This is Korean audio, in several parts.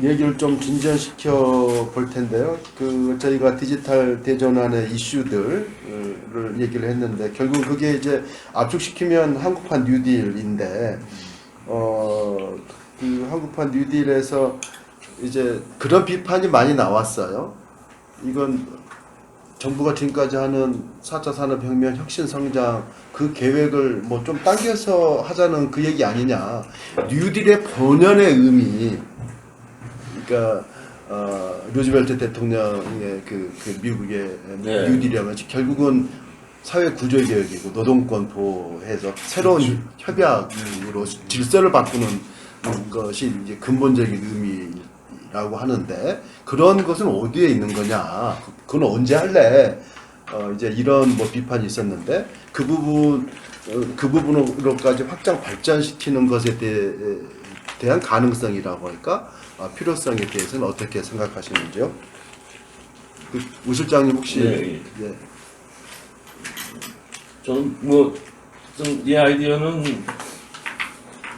얘기를 좀 진전시켜 볼 텐데요. 저희가 디지털 대전환의 이슈들을 얘기를 했는데 결국 그게 이제 압축시키면 한국판 뉴딜인데 한국판 뉴딜에서 이제 그런 비판이 많이 나왔어요. 이건 정부가 지금까지 하는 4차 산업혁명 혁신성장 그 계획을 뭐 좀 당겨서 하자는 그 얘기 아니냐. 뉴딜의 본연의 의미, 그러니까 루즈벨트 대통령의 그 미국의 네. 뉴딜이라면 결국은 사회 구조 개혁이고 노동권 보호해서 새로운 그렇죠. 협약으로 질서를 바꾸는 것이 이제 근본적인 의미라고 하는데 그런 것은 어디에 있는 거냐? 그건 언제 할래? 이제 이런 뭐 비판이 있었는데 그 부분으로까지 확장 발전시키는 것에 대한 가능성이라고 할까? 필요성에 대해서는 어떻게 생각하시는지요? 우 실장님 혹시 네. 예. 저는 뭐 좀 이 아이디어는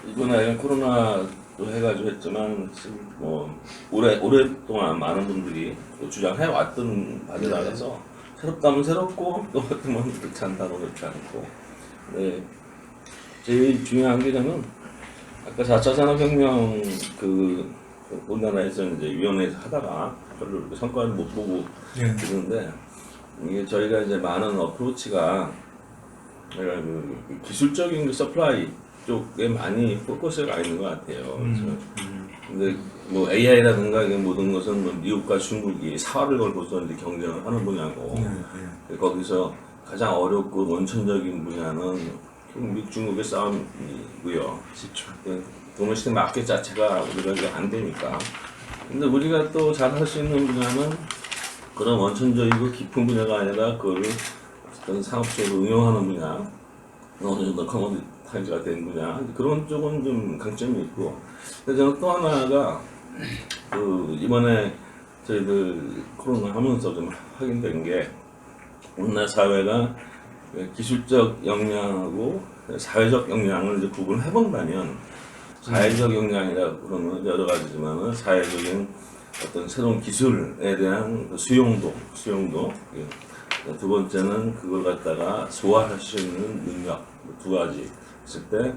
이번에 코로나도 해가지고 했지만 지금 뭐 오랫동안 많은 분들이 또 주장해 왔던 바에 나가서 새롭다면 새롭고 또 같으면 그렇지 않다면 그렇지 않고. 네. 제일 중요한 게 저는 아까 4차 산업혁명 우리나라에서 이제 위원회에서 하다가 별로 이렇게 성과를 못 보고 있는데 이게 저희가 이제 많은 어프로치가 기술적인 그 서플라이 쪽에 많이 포커스가 있는 것 같아요. 근데 뭐 AI라든가 모든 것은 뭐 미국과 중국이 사활을 걸고서 이제 경쟁을 하는 분야고 거기서 가장 어렵고 원천적인 분야는 미국 중국의 싸움이고요. 도메스틱 마켓 자체가 우리가 이제 안 되니까. 근데 우리가 또 잘 할 수 있는 분야는 그런 원천적이고 깊은 분야가 아니라 그걸 어떤 상업적으로 응용하는 분야, 어느 정도 커머디타이즈가 된 분야, 그런 쪽은 좀 강점이 있고. 근데 저는 또 하나가 이번에 저희들 코로나 하면서 좀 확인된 게 우리나라 사회가 기술적 역량하고 사회적 역량을 이제 구분을 해본다면 사회적 역량이라 그러면 여러 가지지만은 사회적인 어떤 새로운 기술에 대한 수용도 두 번째는 그걸 갖다가 소화할 수 있는 능력 두 가지 있을 때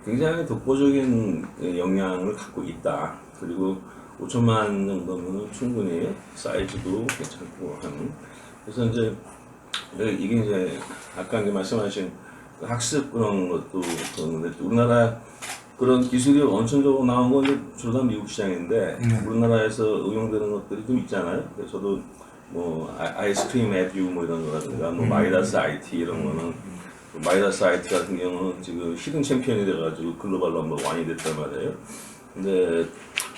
굉장히 독보적인 역량을 갖고 있다. 그리고 5천만 정도면 충분히 사이즈도 괜찮고 하는. 그래서 이제 이게 이제 아까 이제 말씀하신 학습 그런 것도 그런데 우리나라 그런 기술이 원천적으로 나온 건 주로 다 미국 시장인데 우리나라에서 응용되는 것들이 좀 있잖아요. 그래서 저도 뭐 아이스크림 앱유 뭐 이런 거라든가 뭐 마이다스 IT 이런 거는 마이다스 IT 같은 경우는 지금 히든 챔피언이 돼가지고 글로벌 넘버 원이 됐단 말이에요. 근데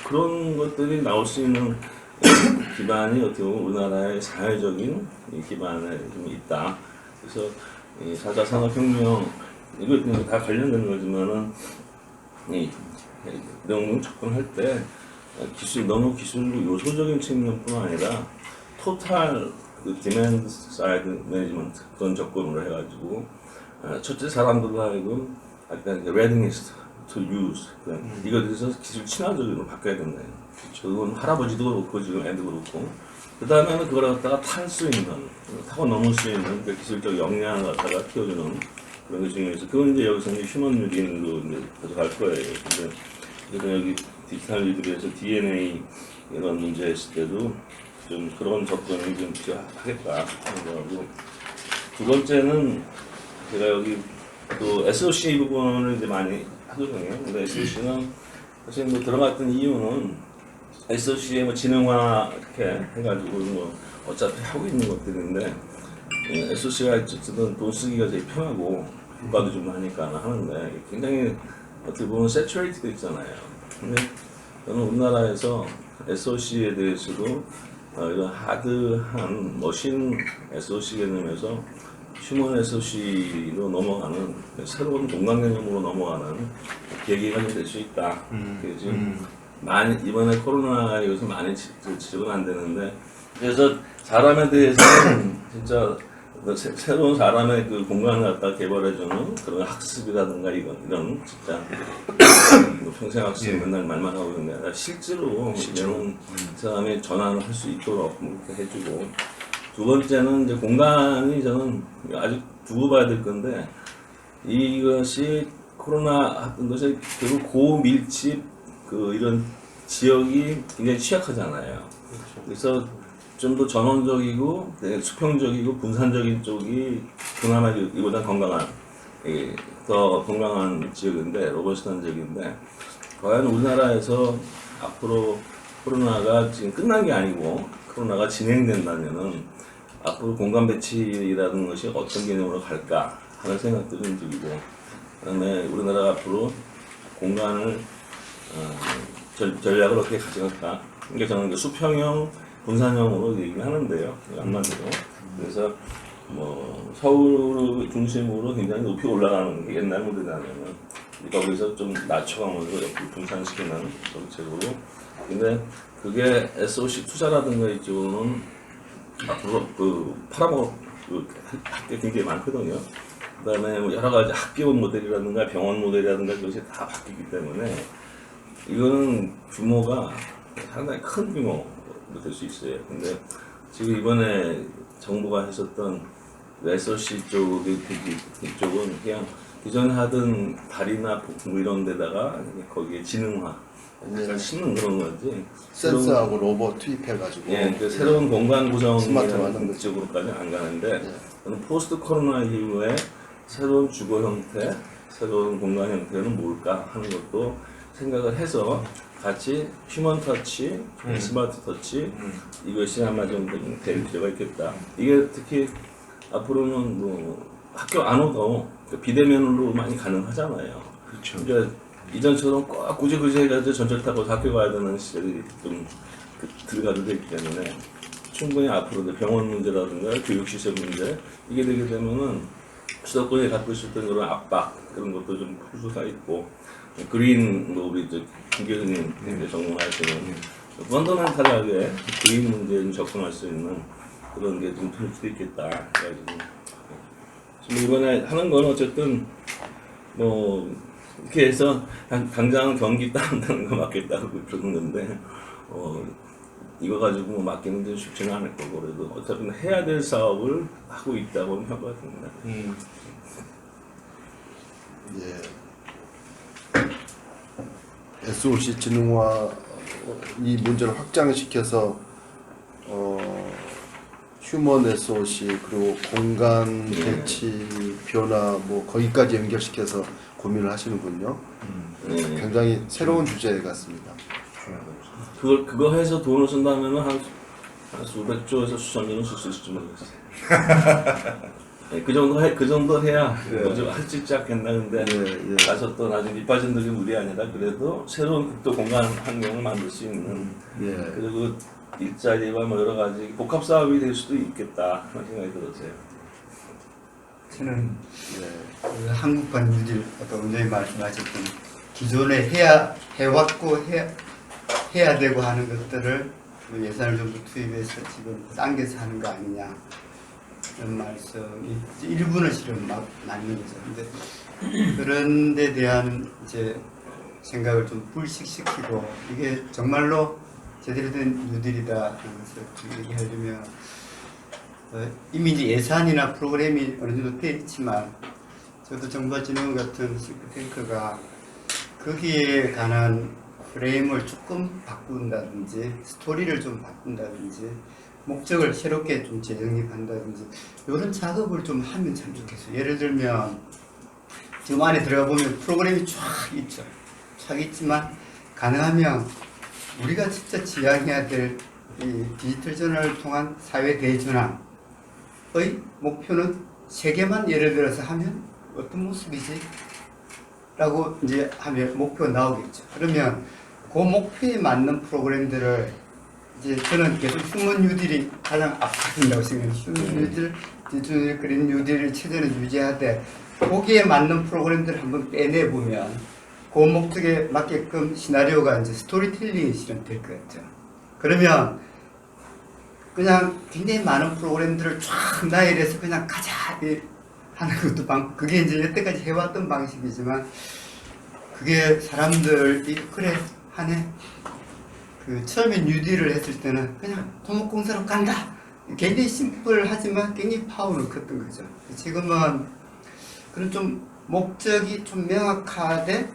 그런 것들이 나올 수 있는 기반이 어떻게 보면 우리나라의 사회적인 기반에 좀 있다. 그래서 이 4차 산업혁명 이거 다 관련된 거지만은 이런 접근할 때 너무 기술 요소적인 측면뿐 아니라 토탈 디맨드 사이드 매니지먼트 그런 접근으로 해가지고 첫째 사람들로 하여금 약간 readiness to use 이거에 대해서 기술 친화적으로 바뀌어야 된다. 그건 할아버지도 그렇고 지금 애도 그렇고 그 다음에는 그걸 갖다가 탈 수 있는 타고 넘을 수 있는 그 기술적 역량을 갖다가 키워주는 그런 게 중요해서 그건 이제 여기서 이제 휴먼 뉴딜로 이제 가져갈 거예요. 근데 그래서 여기 디지털 뉴딜에서 DNA 이런 문제 있을 때도 좀 그런 접근을 좀 필요하겠다 하는 거고 두 번째는 제가 여기 또 SOC 부분을 이제 많이 하거든요. 근데 SOC는 사실 뭐 들어갔던 이유는 SOC에 뭐 지능화 이렇게 해가지고 뭐 어차피 하고 있는 것들인데 SOC가 어쨌든 돈 쓰기가 되게 편하고 효과도 좀 하니까 하는데 굉장히 어떻게 보면 세츄레이트가 있잖아요. 근데 저는 우리나라에서 SOC에 대해서도 이런 하드한 머신 SOC 개념에서 휴먼 SOC로 넘어가는 새로운 공간 개념으로 넘어가는 계기가 좀 될 수 있다. 지금 많이 이번에 코로나에 요새 많이 지적은 안 되는데 그래서 사람에 대해서는 진짜 새로운 사람의 그 공간을 갖다 개발해주는 그런 학습이라든가 이런 진짜 뭐 평생 학습 맨날 말만 하고 있는 게 아니라 실제로 이제는 사람이 전환을 할 수 있도록 그렇게 해주고 두 번째는 이제 공간이 저는 아직 두고 봐야 될 건데 이것이 코로나 같은 것이 결국 고밀집 이런 지역이 굉장히 취약하잖아요. 그래서 좀 더 전원적이고 수평적이고 분산적인 쪽이 그나마 이보다 건강한 더 건강한 지역인데 로버스트한 지역인데 과연 우리나라에서 앞으로 코로나가 지금 끝난 게 아니고 코로나가 진행된다면은 앞으로 공간 배치라는 것이 어떤 개념으로 갈까 하는 생각도 좀 들고 그다음에 우리나라가 앞으로 공간을 전략을 어떻게 가져갈까. 그러니까 저는 수평형 분산형으로 얘기를 하는데요. 한마디로. 그래서 뭐 서울 중심으로 굉장히 높이 올라가는 게 옛날 모델이라면은 거기서 좀 낮춰가면서 옆으로 분산시키는 정책으로. 근데 그게 SOC 투자라든가 이쪽으로는 앞으로 팔아먹을 게 굉장히 많거든요. 그다음에 뭐 여러 가지 학교 모델이라든가 병원 모델이라든가 그것이 다 바뀌기 때문에 이거는 규모가 상당히 큰 규모. 될 수 있어요. 근데 지금 이번에 정부가 했었던 SOC 이쪽은 그냥 기존에 하던 다리나 뭐 이런 데다가 거기에 지능화 심는 그런 거지. 센서하고 로봇 투입해가지고 그 새로운 공간 스마트화하는 구성이라는 쪽으로까지 안 가는데 저는 포스트 코로나 이후에 새로운 주거 형태, 새로운 공간 형태는 뭘까 하는 것도 생각을 해서 같이 휴먼 터치, 스마트 터치 이것이 아마 좀 될 필요가 있겠다. 이게 특히 앞으로는 뭐 학교 안 오도 비대면으로 많이 가능하잖아요. 그렇죠. 그러니까 이전처럼 꼭 굳이 해가지고 전철 타고 학교 가야 되는 시절이 좀 들어가도 되기 때문에 충분히 앞으로 병원 문제라든가 교육시설 문제 이게 되게 되면은 수도권에 갖고 있었던 그런 압박 그런 것도 좀 풀 수가 있고 그린 뭐 우리 김 교수님 전공하시는 펀더멘탈하게 그린 문제에 좀 접근할 수 있는 그런 게 좀 될 수도 있겠다. 그래가지고 지금 이번에 하는 건 어쨌든 뭐 이렇게 해서 당장 경기 따른다는 거 맞겠다고 그러는 건데 이거 가지고 뭐 맡기는 게 쉽지는 않을 거고 그래도 어차피 해야 될 사업을 하고 있다고 평가합니다. 예. SOC 지능화 이 문제를 확장시켜서 휴먼 SOC 그리고 공간 배치 변화 뭐 거기까지 연결시켜서 고민을 하시는군요. 굉장히 새로운 주제 같습니다. 그거 해서 돈을 쓴다면은 한 수백조에서 수천조는 쓸 수 있을지 모르겠어요. 네, 그 정도 해야 할수 있지 않겠나. 근데 가서 또 나중에 밑빠진 덕이 우리 아니라 그래도 새로운 국도 공간 환경을 만들 수 있는 그리고 일자리와 뭐 여러 가지 복합 사업이 될 수도 있겠다 그런 생각이 들었어요. 저는 그 한국판 유질 아까 원장님 말씀하셨던 기존에 해왔고 해야 되고 하는 것들을 예산을 좀 더 투입해서 지금 당겨서 하는 거 아니냐 이런 말씀이 일부는 실은 막 맞는 거죠. 근데 그런 데 대한 이제 생각을 좀 불식시키고 이게 정말로 제대로 된 뉴딜이다 하는 것을 얘기하려면 이미 이제 예산이나 프로그램이 어느 정도 돼 있지만 저도 정부와 진흥 같은 싱크탱크가 거기에 관한 프레임을 조금 바꾼다든지 스토리를 좀 바꾼다든지 목적을 새롭게 좀 재정립한다든지 이런 작업을 좀 하면 참 좋겠어요. 예를 들면 지금 안에 들어가 보면 프로그램이 쫙 있죠. 쫙 있지만 가능하면 우리가 진짜 지향해야 될 이 디지털 전환을 통한 사회 대전환의 목표는 세 개만 예를 들어서 하면 어떤 모습이지? 라고 이제 하면 목표가 나오겠죠. 그러면 그 목표에 맞는 프로그램들을 이제 저는 계속 휴먼 뉴딜이 가장 앞서간다고 생각해요. 휴먼 뉴딜, 디지털 그린 뉴딜을 최대한 유지하되 거기에 맞는 프로그램들을 한번 빼내보면 그 목적에 맞게끔 시나리오가 이제 스토리텔링이 실현될 것 같아요. 그러면 그냥 굉장히 많은 프로그램들을 쫙 나열해서 그냥 가자 하는 것도 그게 이제 여태까지 해왔던 방식이지만 그게 사람들이 그래 하네. 그 처음에 뉴딜을 했을 때는 그냥 토목공사로 간다. 굉장히 심플하지만 굉장히 파워는 컸던 거죠. 지금은 그런 좀 목적이 좀 명확하되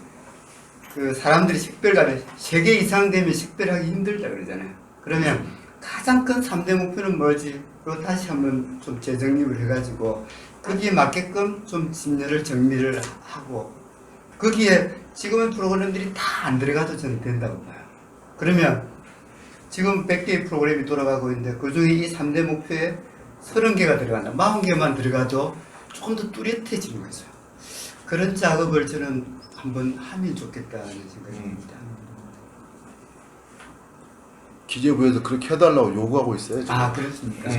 그 사람들이 식별가를 3개 이상 되면 식별하기 힘들다 그러잖아요. 그러면 가장 큰 3대 목표는 뭐지? 그거 다시 한번 좀 재정립을 해가지고 거기에 맞게끔 좀 진열을 정리를 하고 거기에 지금의 프로그램들이 다 안 들어가도 저는 된다고 봐요. 그러면 지금 100개의 프로그램이 돌아가고 있는데 그 중에 이 3대 목표에 30개가 들어간다. 40개만 들어가도 조금 더 뚜렷해지는 거죠. 그런 작업을 저는 한번 하면 좋겠다는 생각이 듭니다. 기재부에서 그렇게 해달라고 요구하고 있어요. 지금. 아, 그렇습니까?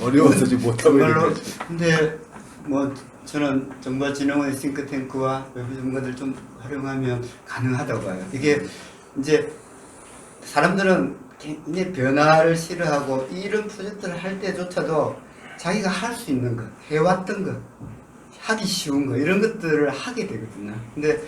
어려워서 지금 못하고 있는 정말로 거지. 근데 뭐 저는 정보진흥원의 싱크탱크와 외부 전문가들 좀 활용하면 가능하다고 봐요. 이게 이제 사람들은 굉장히 변화를 싫어하고 이런 프로젝트를 할 때조차도 자기가 할 수 있는 것, 해왔던 것, 하기 쉬운 거 이런 것들을 하게 되거든요. 근데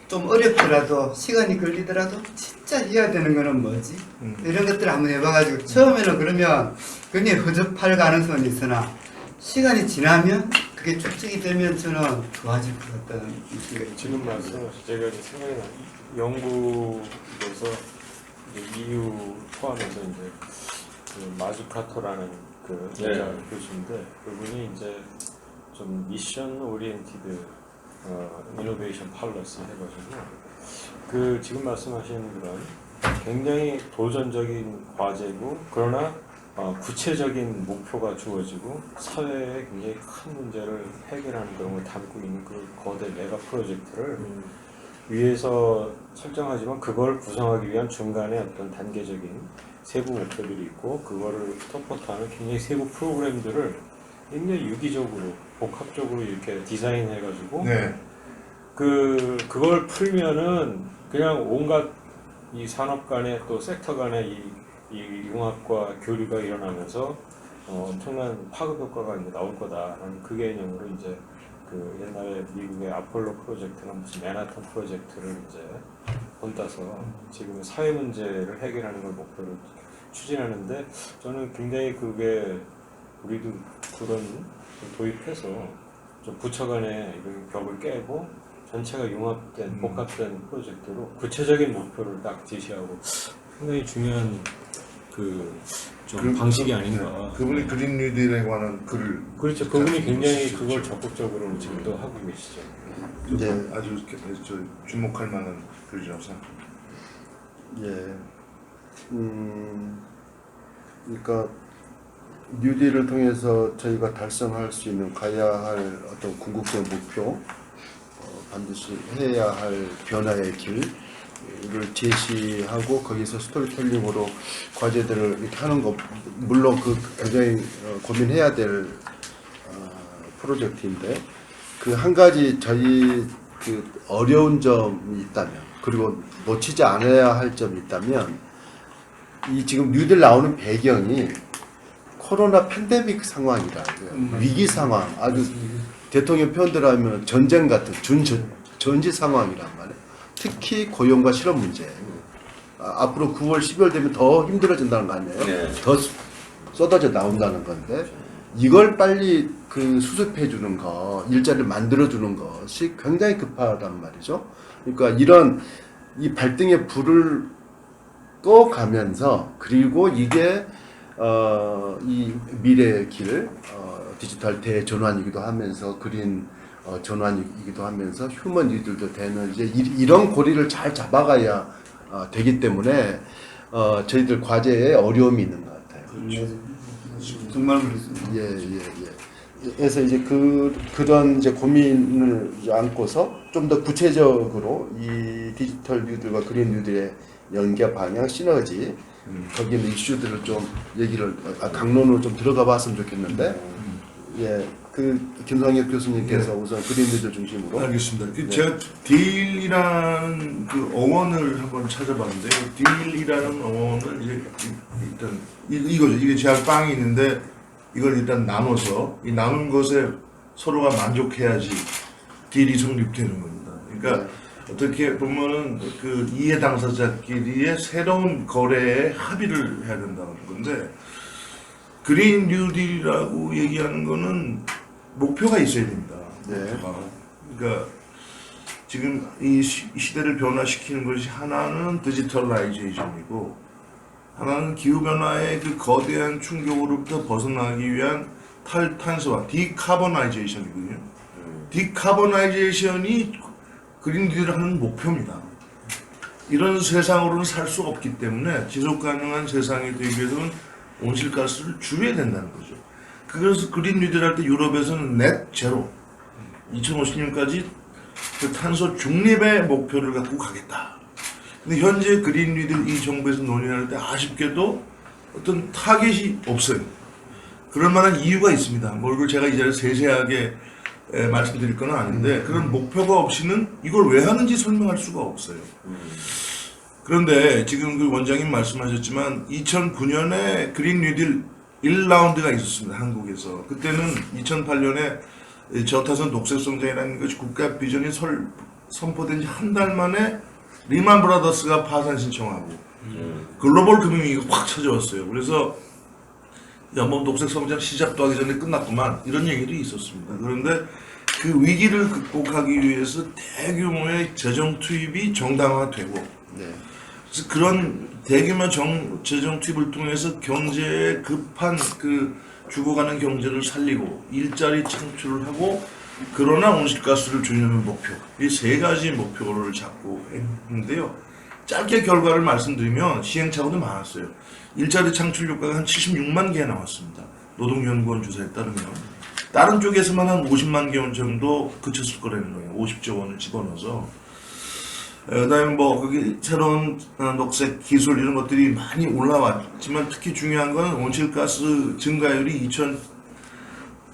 좀 어렵더라도 시간이 걸리더라도 진짜 해야 되는 거는 뭐지? 이런 것들을 한번 해봐가지고 처음에는 그러면 굉장히 허접할 가능성이 있으나 시간이 지나면 그게 축적이 되면 저는 좋아질 것 같다는 생각이 지금 말씀하신 제가 이제 생각이 나는 영국에서 이제 EU 포함해서 이제 그 마주카토라는 그 여자 교수인데 그분이 이제 좀 미션 오리엔티드 이노베이션 팔러시 해가지고 그 지금 말씀하신 그런 굉장히 도전적인 과제고 그러나 구체적인 목표가 주어지고 사회에 굉장히 큰 문제를 해결하는 그런 걸 담고 있는 그 거대 메가 프로젝트를 위에서 설정하지만 그걸 구성하기 위한 중간에 어떤 단계적인 세부 목표들이 있고 그거를 서포트하는 굉장히 세부 프로그램들을 굉장히 유기적으로 복합적으로 이렇게 디자인해가지고 네. 그걸 풀면은 그냥 온갖 이 산업 간의 또 섹터 간의 이 융합과 교류가 일어나면서 엄청난 파급 효과가 이제 나올 거다라는 그 개념으로 이제 그 옛날에 미국의 아폴로 프로젝트나 무슨 맨하탄 프로젝트를 이제 본따서 지금의 사회 문제를 해결하는 걸 목표로 추진하는데 저는 굉장히 그게 우리도 그런 도입해서 좀 부처 간의 이런 벽을 깨고 전체가 융합된 복합된 프로젝트로 구체적인 목표를 딱 제시하고 상당히 중요한 좀 방식이 아닌가. 그분이 그린 뉴딜에 관한 글을 그렇죠. 그분이 굉장히 그걸 적극적으로 지금도 하고 계시죠. 네. 아주 주목할 만한 글이라서. 예. 그러니까 뉴딜을 통해서 저희가 달성할 수 있는 가야 할 어떤 궁극적 목표, 반드시 해야 할 변화의 길을 제시하고 거기서 스토리텔링으로 과제들을 이렇게 하는 거 물론 그 굉장히 고민해야 될 프로젝트인데 그 한 가지 저희 그 어려운 점이 있다면 그리고 놓치지 않아야 할 점이 있다면 이 지금 뉴딜 나오는 배경이 코로나 팬데믹 상황이라고요. 위기 상황, 아주 대통령 표현대로 하면 전쟁 같은 전지 상황이란 말이에요. 특히 고용과 실업 문제. 앞으로 9월, 10월 되면 더 힘들어진다는 거 아니에요? 네. 더 쏟아져 나온다는 건데 이걸 빨리 그 수습해 주는 거, 일자리를 만들어 주는 것이 굉장히 급하단 말이죠. 그러니까 이런 이 발등에 불을 꺼가면서 그리고 이게 이 미래의 길, 디지털 대전환이기도 하면서 그린 전환이기도 하면서 휴먼 뉴딜도 되는 이제 이런 고리를 잘 잡아가야 되기 때문에 저희들 과제에 어려움이 있는 것 같아요. 정말 그렇습니다. 예. 그래서 이제 그런 이제 고민을 안고서 좀 더 구체적으로 이 디지털 뉴딜과 그린 뉴딜의 연계 방향, 시너지 거기 있는 이슈들을 좀 얘기를 강론으로 좀 들어가 봤으면 좋겠는데 예 그 김상혁 교수님께서 우선 그린리들 중심으로 알겠습니다. 네. 제가 딜이라는 그 어원을 한번 찾아봤는데 딜이라는 어원을 이제 일단 이거죠. 이게 제가 빵이 있는데 이걸 일단 나눠서 이 나눈 것에 서로가 만족해야지 딜이 성립되는 겁니다. 그러니까 어떻게 보면은 그 이해 당사자끼리의 새로운 거래에 합의를 해야 된다는 건데 그린 뉴딜이라고 얘기하는 거는 목표가 있어야 됩니다. 네. 목표가. 그러니까 지금 이 시대를 변화시키는 것이 하나는 디지털라이제이션이고 하나는 기후변화의 그 거대한 충격으로부터 벗어나기 위한 탈탄소화, 디카보나이제이션이거든요. 디카보나이제이션이 그린딜을 하는 목표입니다. 이런 세상으로는 살 수 없기 때문에 지속가능한 세상이 되기 위해서는 온실가스를 줄여야 된다는 거죠. 그래서 그린 뉴딜 할 때 유럽에서는 넷 제로 2050년까지 그 탄소 중립의 목표를 갖고 가겠다. 근데 현재 그린 뉴딜 이 정부에서 논의할 때 아쉽게도 어떤 타겟이 없어요. 그럴 만한 이유가 있습니다. 뭐 이걸 제가 이 자리에서 세세하게 말씀드릴 건 아닌데 그런 목표가 없이는 이걸 왜 하는지 설명할 수가 없어요. 그런데 지금 그 원장님 말씀하셨지만 2009년에 그린 뉴딜 1라운드가 있었습니다. 한국에서. 그때는 2008년에 저타선 녹색 성장이라는 것이 국가 비전이 선포된 지 한 달 만에 리만 브라더스가 파산 신청하고 글로벌 금융위기가 확 찾아왔어요. 그래서 야, 뭐 녹색 성장 시작도 하기 전에 끝났구만 이런 얘기도 있었습니다. 그런데 그 위기를 극복하기 위해서 대규모의 재정 투입이 정당화되고 네. 그래서 그런 대규모 재정 투입을 통해서 경제에 급한 그 죽어가는 경제를 살리고 일자리 창출을 하고 그러나 온실가스를 줄이는 목표 이 세 가지 목표를 잡고 했는데요. 짧게 결과를 말씀드리면 시행착오도 많았어요. 일자리 창출 효과가 한 76만 개 나왔습니다. 노동연구원 조사에 따르면 다른 쪽에서만 한 50만 개 정도 그쳤을 거라는 거예요. 50조 원을 집어넣어서 그다음에 뭐 거기 새로운 녹색 기술 이런 것들이 많이 올라왔지만 특히 중요한 건 온실가스 증가율이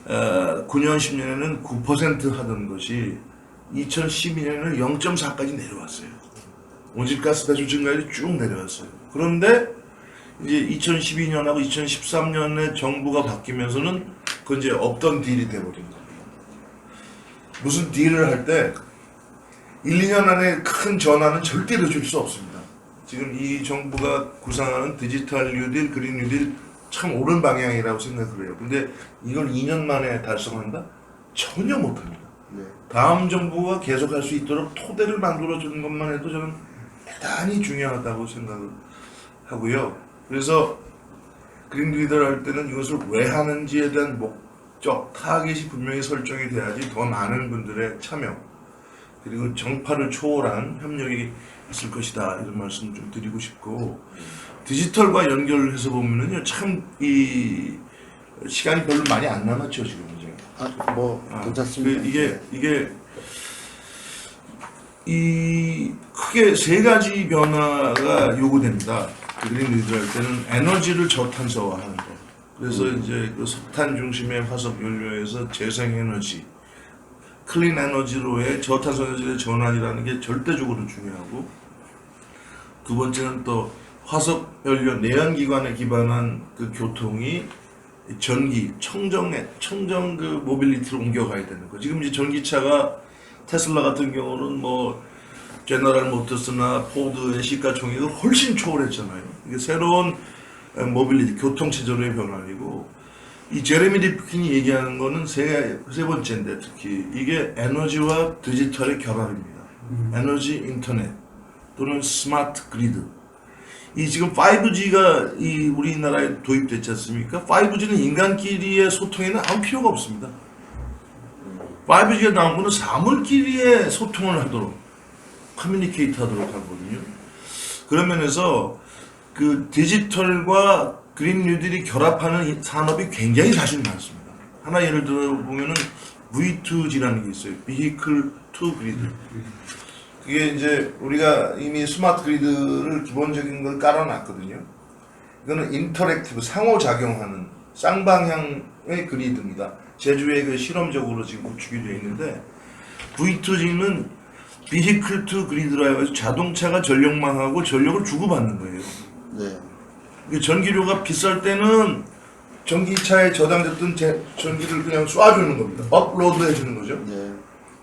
2009년 10년에는 9% 하던 것이 2012년에는 0.4까지 내려왔어요. 온실가스 배출 증가율이 쭉 내려왔어요. 그런데 이제 2012년하고 2013년에 정부가 바뀌면서는 그건 이제 없던 딜이 돼버린 겁니다. 무슨 딜을 할 때 1, 2년 안에 큰 전환은 절대로 줄 수 없습니다. 지금 이 정부가 구상하는 디지털 뉴딜, 그린 뉴딜 참 옳은 방향이라고 생각을 해요. 근데 이걸 2년 만에 달성한다? 전혀 못합니다. 네. 다음 정부가 계속할 수 있도록 토대를 만들어주는 것만 해도 저는 대단히 중요하다고 생각을 하고요. 그래서 그린 뉴딜 할 때는 이것을 왜 하는지에 대한 목적, 타겟이 분명히 설정이 돼야지 더 많은 분들의 참여 그리고 정파를 초월한 협력이 있을 것이다 이런 말씀 좀 드리고 싶고 디지털과 연결해서 보면은요 참 이 시간이 별로 많이 안 남았죠 지금 이제. 괜찮습니다. 이게 이 크게 세 가지 변화가 요구됩니다. 그린 뉴딜 할 때는 에너지를 저탄소화하는 거. 그래서 이제 그 석탄 중심의 화석 연료에서 재생 에너지, 클린 에너지로의 저탄소 에너지의 전환이라는 게 절대적으로 중요하고 두 번째는 또 화석 연료 내연기관에 기반한 그 교통이 전기, 청정 그 모빌리티로 옮겨가야 되는 거. 지금 이제 전기차가 테슬라 같은 경우는 뭐 제너럴 모터스나 포드의 시가총액을 훨씬 초월했잖아요. 이게 새로운 모빌리티, 교통체제로의 변화이고 이 제레미 리프킨이 얘기하는 거는 세 번째인데 특히 이게 에너지와 디지털의 결합입니다. 에너지 인터넷 또는 스마트 그리드. 이 지금 5G가 이 우리나라에 도입됐지 않습니까? 5G는 인간끼리의 소통에는 아무 필요가 없습니다. 5G가 나온 거는 사물끼리의 소통을 하도록 커뮤니케이트 하도록 하거든요. 그런 면에서 그 디지털과 그린 뉴딜이 결합하는 산업이 굉장히 사실 많습니다. 하나 예를 들어 보면은 V2G라는 게 있어요. Vehicle to Grid. 그게 이제 우리가 이미 스마트 그리드를 기본적인 걸 깔아놨거든요. 이거는 인터랙티브 상호작용하는 쌍방향의 그리드입니다. 제주에 그 실험적으로 지금 구축이 되어 있는데 V2G는 Vehicle to Grid라고 해서 자동차가 전력망하고 전력을 주고받는 거예요. 네. 이게 전기료가 비쌀 때는 전기차에 저장됐던 전기를 그냥 쏴주는 겁니다. 업로드 해주는 거죠. 네.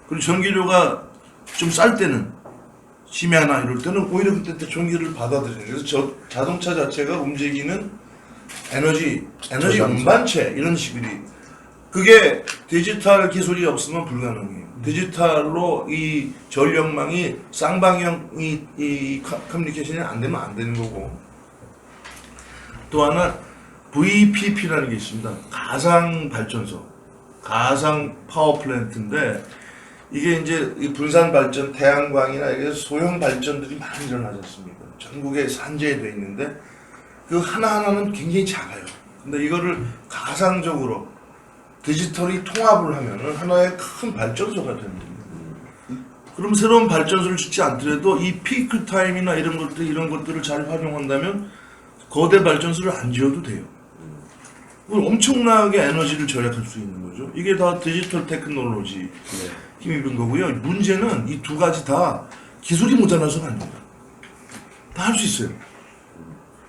그리고 전기료가 좀 쌀 때는 심야나 이럴 때는 오히려 그때 전기를 받아들이는 거예요. 그래서 자동차 자체가 움직이는 에너지 저장소. 운반체 이런 식으로 그게 디지털 기술이 없으면 불가능해요. 디지털로 이 전력망이 쌍방향 이 커뮤니케이션이 안 되면 안 되는 거고 또 하나 VPP라는 게 있습니다. 가상 발전소, 가상 파워 플랜트인데 이게 이제 이 분산 발전, 태양광이나 이게 소형 발전들이 많이 일어나지 않습니까? 전국에 산재되어 있는데 그 하나하나는 굉장히 작아요. 근데 이거를 가상적으로 디지털이 통합을 하면은 하나의 큰 발전소가 되는 겁니다. 그럼 새로운 발전소를 짓지 않더라도 이 피크 타임이나 이런 것들을 잘 활용한다면 거대 발전소를 안 지어도 돼요. 엄청나게 에너지를 절약할 수 있는 거죠. 이게 다 디지털 테크놀로지 힘입은 거고요. 문제는 이 두 가지 다 기술이 모자라서가 아닙니다. 다 할 수 있어요.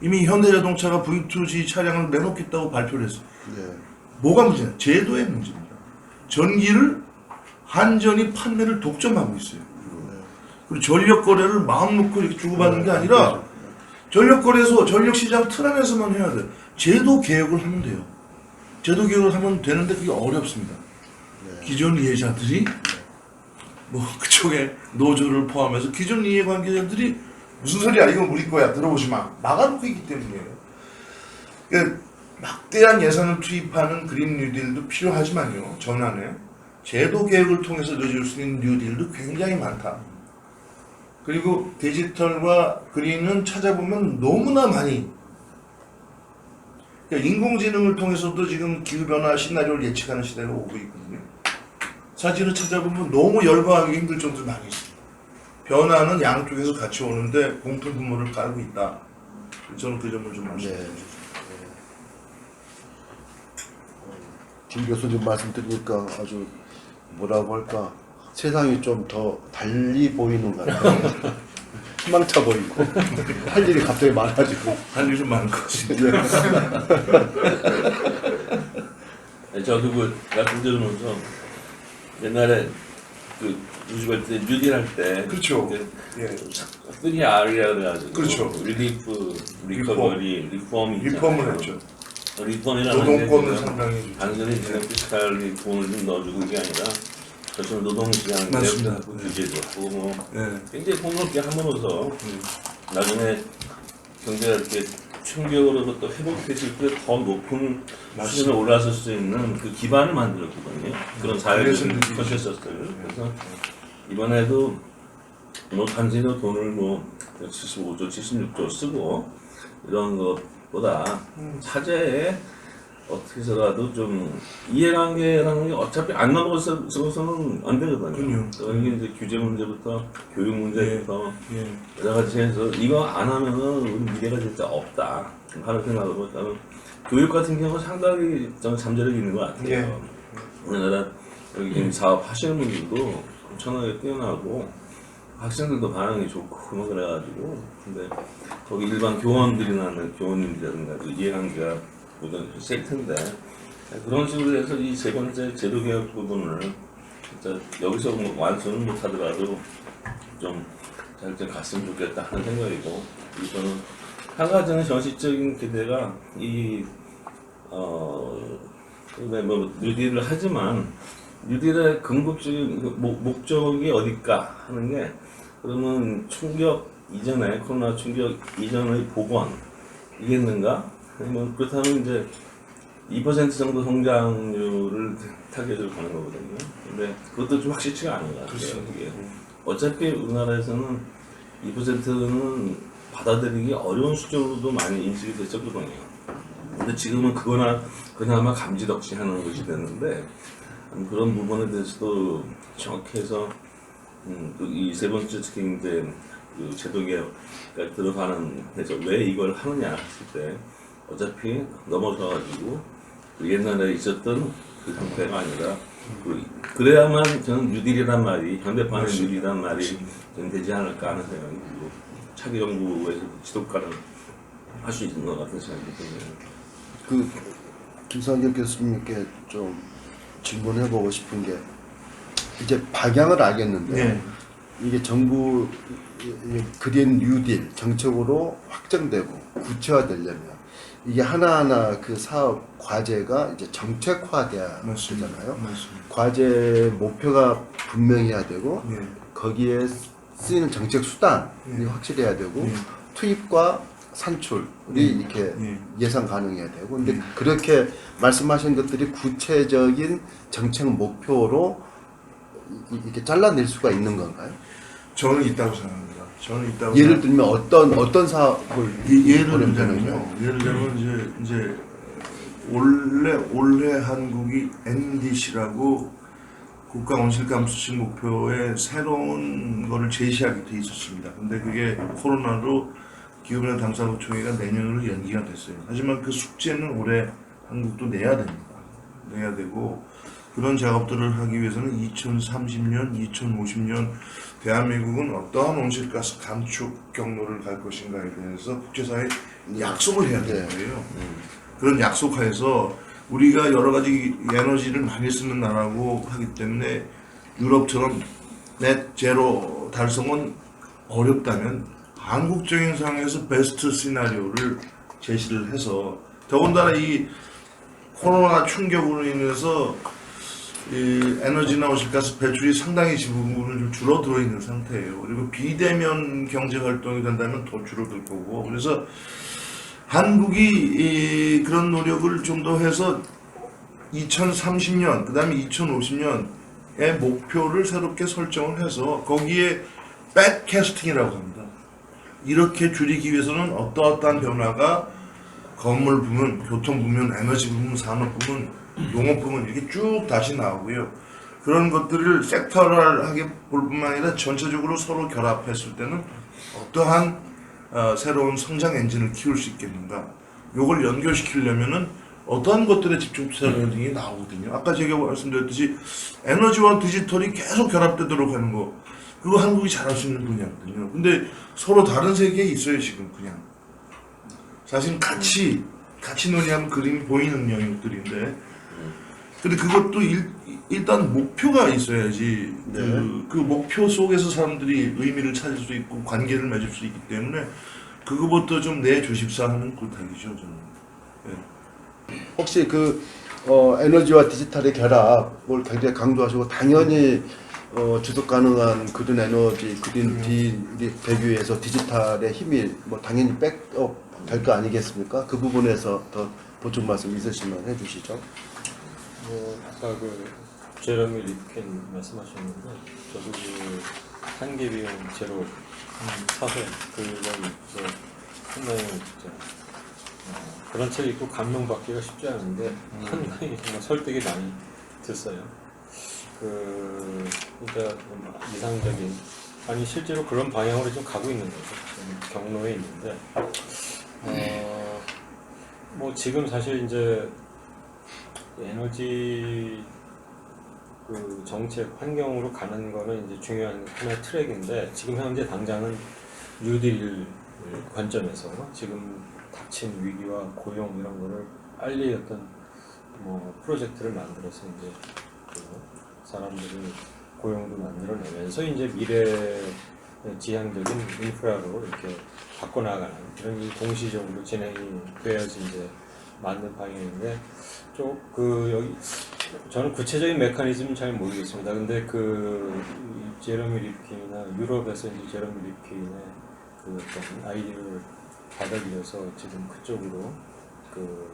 이미 현대자동차가 V2G 차량을 내놓겠다고 발표를 했어요. 네. 뭐가 문제냐? 제도의 문제입니다. 전기를 한전이 판매를 독점하고 있어요. 그리고 전력 거래를 마음 놓고 이렇게 주고받는 게 아니라 전력 거래소, 전력 시장 틀 안에서만 해야 돼요. 제도 개혁을 하면 돼요. 제도 개혁을 하면 되는데 그게 어렵습니다. 기존 이해자들이 뭐 그쪽에 노조를 포함해서 기존 이해관계자들이 무슨 소리야 이건 우리 거야 들어보지 마 막아놓고 있기 때문이에요. 그러니까 막대한 예산을 투입하는 그린 뉴딜도 필요하지만요. 전환에 제도 개혁을 통해서 이루어질 수 있는 뉴딜도 굉장히 많다. 그리고 디지털과 그린은 찾아보면 너무나 많이 그러니까 인공지능을 통해서도 지금 기후변화 시나리오를 예측하는 시대가 오고 있거든요. 사진을 찾아보면 너무 열거하기 힘들 정도로 많이 있습니다. 변화는 양쪽에서 같이 오는데 공통 분모를 깔고 있다. 저는 그 점을 좀 말씀드립니다. 네. 김 교수님 말씀드리니까 아주 뭐라고 할까 세상이 좀 더 달리 보이는 것 같아요. 희망차 보이고 할 일이 갑자기 많아지고 할 일은 많을 것 같습니다. 저도 그 말씀드리면서 옛날에 그 우주발 때 뉴딜 할 때 그렇죠. 예. 3R이라 그래가지고 그렇죠. 릴리프, 리커버리, 리폼이 리폼을 했죠. 리폼이라는 노동권을 게 상당히 단순히 그냥 피스칼 돈을 좀 넣어주고 이게 아니라 저처럼 노동시장 맞습니다. 내부터 규제도 있고 뭐 예. 굉장히 폭넓게 함으로써 나중에 경제가 이렇게 충격으로서 또 회복되실 때 더 높은 수준에 올라설 수 있는 그 기반을 만들었거든요. 그런 사회적인 컨센서스를. 그래서 이번에도 뭐 단순히 돈을 뭐 75조, 76조 쓰고 이런 것보다 사제에 어떻게 해서라도 좀 이해관계라는 게 어차피 안 넘어서서는 안 되거든요. 그럼요. 이게 이제 규제 문제부터 교육 문제부터 예. 여러 가지 해서 이거 안 하면은 우리 미래가 진짜 없다 하는 생각으로 일단은 교육 같은 경우 상당히 좀 잠재력이 있는 것 같아요. 예. 우리나라 여기 지금 사업 하시는 분들도 엄청나게 뛰어나고 학생들도 반응이 좋고 뭐 그래가지고 근데 거기 일반 교원들이나 교원님들이라든가 그 이해관계가 모든 셀 텐데 그런 식으로 해서 이 세 번째 제도 개혁 부분을 진짜 여기서 뭐 완수는 못하더라도 좀 잘 좀 갔으면 좋겠다 하는 생각이고 저는 한 가지는 현실적인 기대가 뭐 뉴딜을 하지만 뉴딜의 궁극적인 목적이 어딜까 하는 게 그러면 충격 이전에 코로나 충격 이전의 복원이겠는가? 뭐 그렇다면 이제 2% 정도 성장률을 타겟으로 가는 거거든요. 근데 그것도 좀 확실치가 않은 것 같아요. 이게 어차피 우리나라에서는 2%는 받아들이기 어려운 수준으로도 많이 인식이 됐었거든요. 근데 지금은 그나마 감지덕지하는 것이 됐는데 그런 부분에 대해서도 정확히 해서 이 세 번째 특히 이제 그 제도 개혁까지 들어가는 해서 왜 이걸 하느냐 했을 때 어차피 넘어져가지고 그 옛날에 있었던 그 상태가 아니라 그래야만 저는 뉴딜이란 말이 현대판의 뉴딜이란 말이 좀 되지 않을까 하는 생각이 들고 차기 정부에서 지도가를 할 수 있는 것 같은 생각이 듭니다. 그 김상길 교수님께 좀 질문해보고 싶은 게 이제 방향을 알겠는데 네. 이게 정부 그린 뉴딜 정책으로 확정되고 구체화되려면 이게 하나하나 그 사업 과제가 이제 정책화돼야 맞습니다. 되잖아요. 맞습니다. 과제 목표가 분명해야 되고 네. 거기에 쓰이는 정책 수단이 네. 확실해야 되고 네. 투입과 산출이 이렇게 네. 예상 가능해야 되고 근데 네. 그렇게 말씀하신 것들이 구체적인 정책 목표로 이렇게 잘라낼 수가 있는 건가요? 저는 있다고 생각합니다. 저는 있다고 예를 들면 어떤 사업을 예를 보내면 들자면요. 예를 들면 이제 올해 한국이 NDC라고 국가 온실 감수식 목표에 새로운 거를 제시하게 돼 있었습니다. 근데 그게 코로나로 기후변화 당사국총회가 내년으로 연기가 됐어요. 하지만 그 숙제는 올해 한국도 내야 됩니다. 내야 되고 그런 작업들을 하기 위해서는 2030년, 2050년 대한민국은 어떠한 온실가스 감축 경로를 갈 것인가에 대해서 국제사회에 약속을 해야 되는 거예요. 그런 약속하에서 우리가 여러 가지 에너지를 많이 쓰는 나라고 하기 때문에 유럽처럼 넷 제로 달성은 어렵다면 한국적인 상황에서 베스트 시나리오를 제시를 해서 더군다나 이 코로나 충격으로 인해서 이 에너지나 온실가스 배출이 상당히 지분을 좀 줄어들어 있는 상태예요. 그리고 비대면 경제 활동이 된다면 더 줄어들 거고 그래서 한국이 그런 노력을 좀 더 해서 2030년 그다음에 2050년의 목표를 새롭게 설정을 해서 거기에 백캐스팅이라고 합니다. 이렇게 줄이기 위해서는 어떠한 변화가 건물 부문, 교통 부문, 에너지 부문, 산업 부문, 농업 부문 이렇게 쭉 다시 나오고요. 그런 것들을 섹터럴하게 볼 뿐만 아니라 전체적으로 서로 결합했을 때는 어떠한 새로운 성장 엔진을 키울 수 있겠는가. 요걸 연결시키려면은 어떠한 것들에 집중 투자라는 등이 나오거든요. 아까 제가 말씀드렸듯이 에너지와 디지털이 계속 결합되도록 하는 거. 그거 한국이 잘할 수 있는 분야거든요. 근데 서로 다른 세계에 있어요, 지금 그냥. 사실 같이 논의하면 그림이 보이는 영역들인데. 근데 그것도 일단 목표가 있어야지. 네. 그 목표 속에서 사람들이 의미를 찾을 수 있고 관계를 맺을 수 있기 때문에 그거부터 좀 내주십사 하는 꼴탁이죠, 저는. 네. 혹시 그 에너지와 디지털의 결합을 굉장히 강조하시고 당연히 지속 가능한 그린 에너지, 그린 딜이 되기 위해서 디지털의 힘이 뭐 당연히 백업 될 거 아니겠습니까? 그 부분에서 더 보충 말씀 있으시면 해주시죠. 아까 그 제러미 리켄 말씀하셨는데 저도 그 한계 비용 제로 사회 그걸 이제 상당히 진짜 그런 책 읽고 감명받기가 쉽지 않은데 상당히 정말 설득이 많이 됐어요. 그러니까 이상적인 아니 실제로 그런 방향으로 좀 가고 있는 거죠. 경로에 있는데 뭐 지금 사실 이제 에너지 그 정책 환경으로 가는 거는 이제 중요한 하나의 트랙인데 지금 현재 당장은 뉴딜 관점에서 지금 닥친 위기와 고용 이런 거를 빨리 어떤 뭐 프로젝트를 만들어서 이제 그 사람들을 고용도 만들어내면서 이제 미래 지향적인 인프라로 이렇게 바꿔나가는 이런 게 동시적으로 진행이 돼야지 이제 맞는 방향인데 여기 저는 구체적인 메커니즘은 잘 모르겠습니다. 근데 그 제러미 립킨이나 유럽에서 이제 제러미 립킨의 그 어떤 아이디어를 받아들여서 지금 그쪽으로 그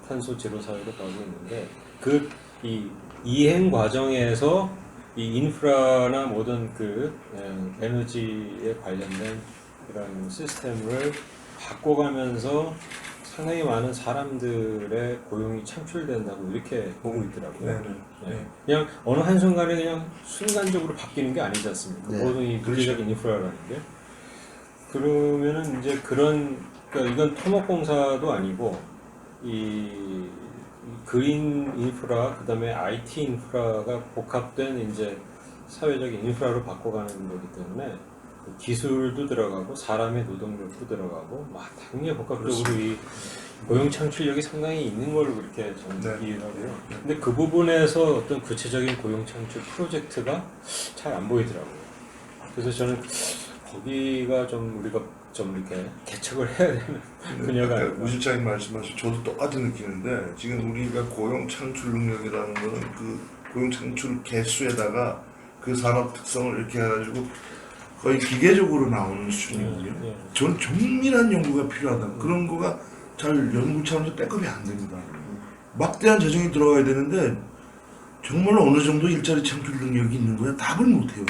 탄소 제로 사회로 가고 있는데 그 이 이행 과정에서 이 인프라나 모든 그 에너지에 관련된 그런 시스템을 바꿔가면서 상당히 많은 사람들의 고용이 창출된다고 이렇게 보고 있더라고요. 네. 그냥 어느 한순간에 그냥 순간적으로 바뀌는 게 아니지 않습니까? 네. 모든 이 물리적인 인프라라는 게. 그러면은 이제 그러니까 이건 토목공사도 아니고 이 그린 인프라 그다음에 IT 인프라가 복합된 이제 사회적인 인프라로 바꿔가는 거기 때문에 기술도 들어가고 사람의 노동력도 들어가고 막 굉장히 복합적으로 이 고용 창출력이 상당히 있는 걸로 그렇게 저는 이해하고요. 근데 그 부분에서 어떤 구체적인 고용 창출 프로젝트가 잘 안 보이더라고요. 그래서 저는 거기가 좀 우리가 좀 이렇게 개척을 해야 되는 분야가 아까 아닐까. 우 실장님 말씀하신 저도 똑같은 느끼는데 지금 우리가 고용 창출 능력이라는 거는 그 고용 창출 개수에다가 그 산업 특성을 이렇게 해가지고 거의 기계적으로 나오는 수준이거든요. 예. 전 정밀한 연구가 필요하다. 그런 거가 잘 연구 차원에서 백업이 안 됩니다. 막대한 재정이 들어가야 되는데 정말로 어느 정도 일자리 창출 능력이 있는 거야 답을 못 해요.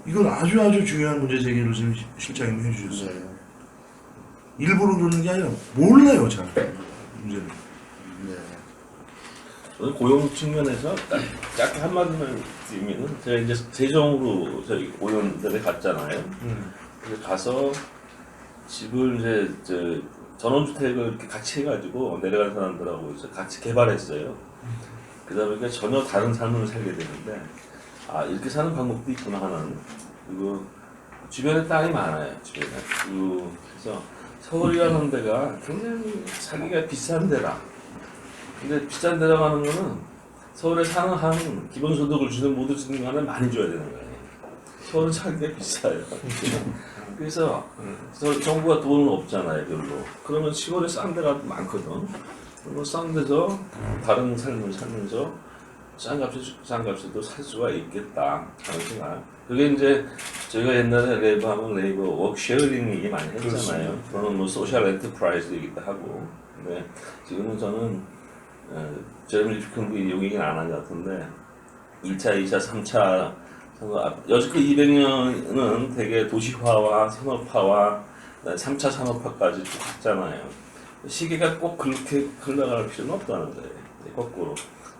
이건 아주 중요한 문제 제기를 지금 실장님이 해주셨어요. 네. 일부러 그러는 게 아니라 몰라요 잘 문제를. 네. 저는 고용 측면에서 짧게 한마디만 드리면은 제가 이제 세종으로 저희 고용들에 갔잖아요. 근데 가서 집을 이제 전원주택을 이렇게 같이 해가지고 내려간 사람들하고 이제 같이 개발했어요. 그러다 보니까 전혀 다른 삶을 살게 되는데 아 이렇게 사는 방법도 있구나 하는. 그리고 주변에 땅이 많아요. 주변에. 그래서 서울이라는 데가 굉장히 살기가 비싼 데라. 근데 비싼 데라고 하는 거는 서울에 사는 한 기본소득을 주든 못 주든 간에 많이 줘야 되는 거예요. 서울은 살기가 비싸요. 그래서 정부가 돈은 없잖아요, 별로. 그러면 시골에 싼 데가 많거든. 그리고 싼 데서 다른 삶을 살면서 싼 값에도 살 수가 있겠다 하는 생각. 그게 이제 저희가 옛날에 레이버 하면 레이버 워크쉐어링 얘기 많이 했잖아요. 그거는 뭐 소셜 엔터프라이즈 얘기도 하고. 근데 지금은 저는 제레미 리프컨도 요 얘기는 안 한 것 같은데 2차, 2차, 3차 여지껏 200년은 되게 도시화와 산업화와 3차 산업화까지 쭉 갔잖아요. 시기가 꼭 그렇게 흘러갈 필요는 없다는 거예요. 거꾸로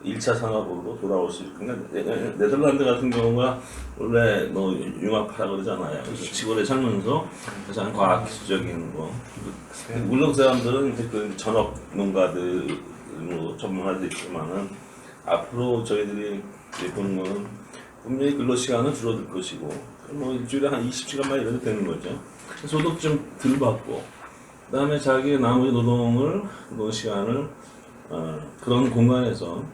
1차 산업으로 돌아올 수 있고 네덜란드 같은 경우가 원래 뭐 융합하라 그러잖아요. 그래서 시골에 살면서 가장 과학기술적인 뭐 물론 그 사람들은 이제 그 전업 농가들 뭐 전문화도 있지만은 앞으로 저희들이 보는 거는 분명히 근로 시간은 줄어들 것이고 뭐 일주일에 한 20시간만 일해도 되는 거죠. 소득 좀 덜 받고 그다음에 자기의 나머지 노동 시간을 그런 공간에서